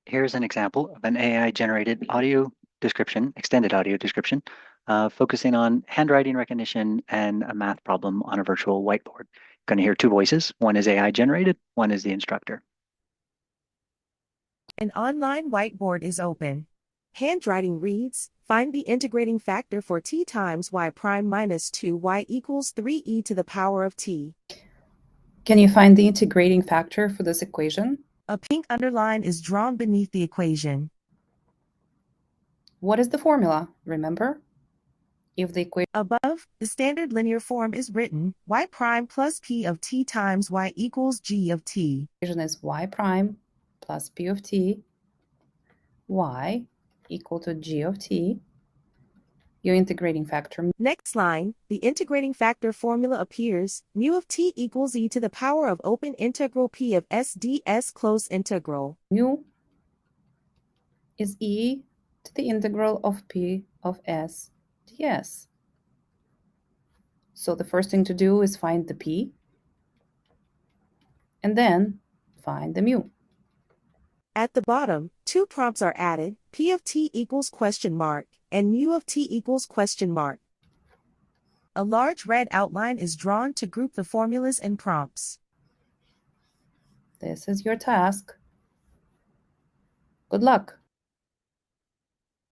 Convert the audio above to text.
Here's an example of an AI-generated audio description, extended audio description, focusing on handwriting recognition and a math problem on a virtual whiteboard. You're going to hear two voices. One is AI-generated, one is the instructor. An online whiteboard is open. Handwriting reads, find the integrating factor for t times y prime minus 2y equals 3e to the power of t. Can you find the integrating factor for this equation? A pink underline is drawn beneath the equation. What is the formula? Remember? If the equation Above, the standard linear form is written, y prime plus p of t times y equals g of t. is y prime plus p of t, y equal to g of t, your integrating factor. Next line, the integrating factor formula appears, mu of t equals e to the power of open integral p of s ds close integral. Mu is e to the integral of p of s ds. So the first thing to do is find the p, and then find the mu. At the bottom, two prompts are added, p of t equals question mark, and mu of t equals question mark. A large red outline is drawn to group the formulas and prompts. This is your task. Good luck.